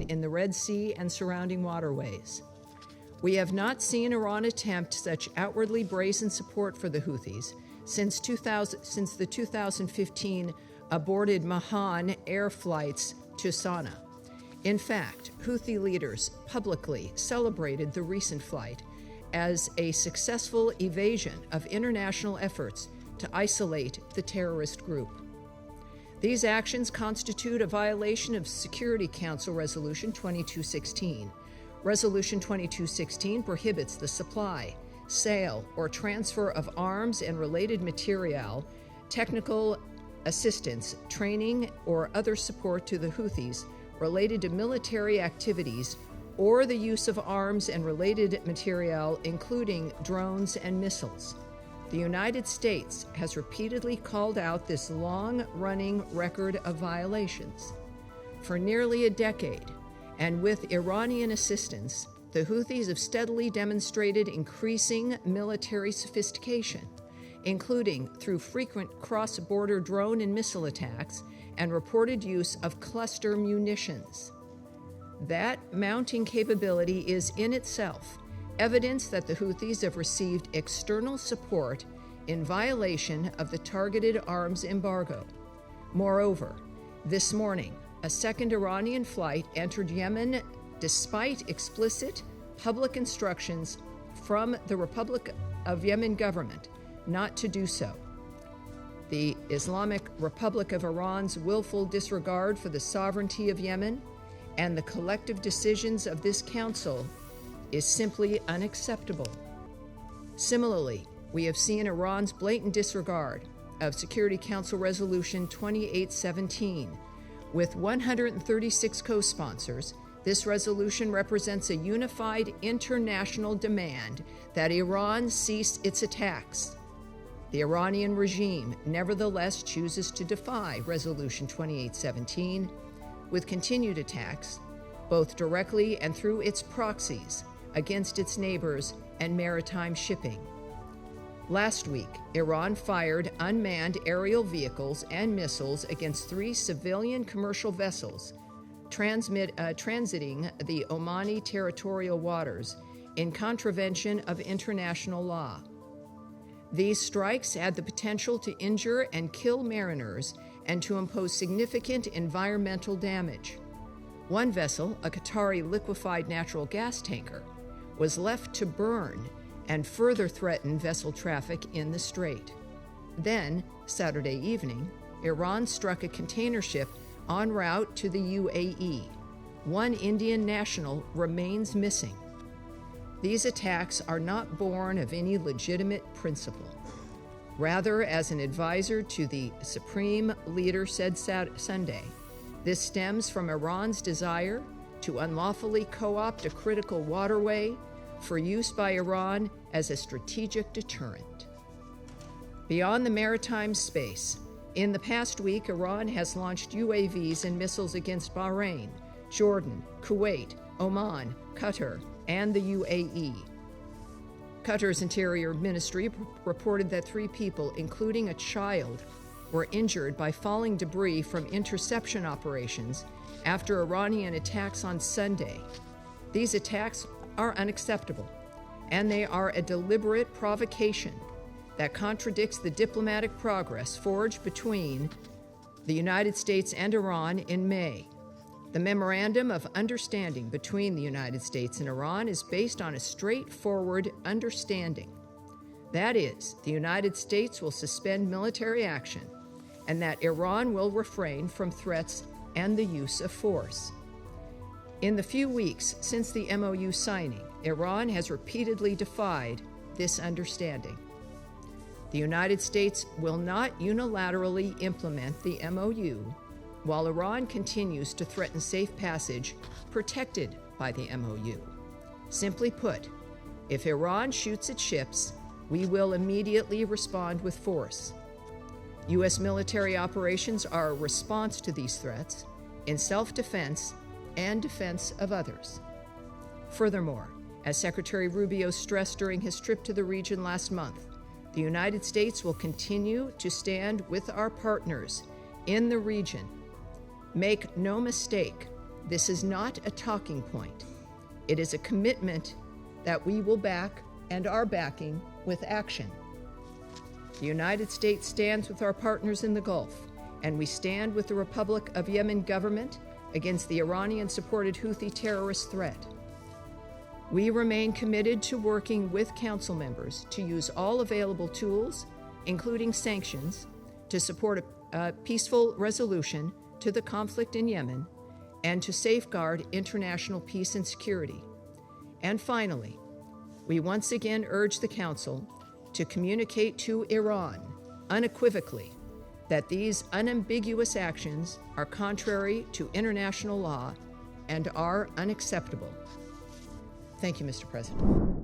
in the Red Sea and surrounding waterways. We have not seen Iran attempt such outwardly brazen support for the Houthis since the 2015 aborted Mahan air flights to Sanaa. In fact, Houthi leaders publicly celebrated the recent flight as a successful evasion of international efforts to isolate the terrorist group. These actions constitute a violation of Security Council Resolution 2216. Resolution 2216 prohibits the supply, sale, or transfer of arms and related material, technical assistance, training, or other support to the Houthis related to military activities or the use of arms and related material, including drones and missiles. The United States has repeatedly called out this long-running record of violations. For nearly a decade, and with Iranian assistance, the Houthis have steadily demonstrated increasing military sophistication, including through frequent cross-border drone and missile attacks and reported use of cluster munitions. That mounting capability is in itself evidence that the Houthis have received external support in violation of the targeted arms embargo. Moreover, this morning, a second Iranian flight entered Yemen despite explicit public instructions from the Republic of Yemen government not to do so. The Islamic Republic of Iran's willful disregard for the sovereignty of Yemen and the collective decisions of this council is simply unacceptable. Similarly, we have seen Iran's blatant disregard of Security Council Resolution 2817. With 136 co-sponsors, this resolution represents a unified international demand that Iran cease its attacks. The Iranian regime nevertheless chooses to defy Resolution 2817 with continued attacks, both directly and through its proxies, against its neighbors and maritime shipping. Last week, Iran fired unmanned aerial vehicles and missiles against 3 civilian commercial vessels transiting the Omani territorial waters in contravention of international law. These strikes had the potential to injure and kill mariners and to impose significant environmental damage. One vessel, a Qatari liquefied natural gas tanker, was left to burn and further threaten vessel traffic in the strait. Then, Saturday evening, Iran struck a container ship en route to the UAE. One Indian national remains missing. These attacks are not born of any legitimate principle. Rather, as an advisor to the Supreme Leader said Sunday, this stems from Iran's desire to unlawfully co-opt a critical waterway for use by Iran as a strategic deterrent. Beyond the maritime space, in the past week, Iran has launched UAVs and missiles against Bahrain, Jordan, Kuwait, Oman, Qatar, and the UAE. Qatar's Interior Ministry reported that 3 people, including a child, were injured by falling debris from interception operations after Iranian attacks on Sunday. These attacks are unacceptable, and they are a deliberate provocation that contradicts the diplomatic progress forged between the United States and Iran in May. The Memorandum of Understanding between the United States and Iran is based on a straightforward understanding. That is, the United States will suspend military action, and that Iran will refrain from threats and the use of force. In the few weeks since the MOU signing, Iran has repeatedly defied this understanding. The United States will not unilaterally implement the MOU while Iran continues to threaten safe passage protected by the MOU. Simply put, if Iran shoots its ships, we will immediately respond with force. U.S. military operations are a response to these threats in self-defense and defense of others. Furthermore, as Secretary Rubio stressed during his trip to the region last month, the United States will continue to stand with our partners in the region. Make no mistake, This is not a talking point. It is a commitment that we will back and are backing with action. The United States stands with our partners in the Gulf, and we stand with the Republic of Yemen government against the Iranian-supported Houthi terrorist threat. We remain committed to working with council members to use all available tools, including sanctions, to support a peaceful resolution to the conflict in Yemen and to safeguard international peace and security. And finally, we once again urge the Council to communicate to Iran unequivocally that these unambiguous actions are contrary to international law and are unacceptable. Thank you, Mr. President.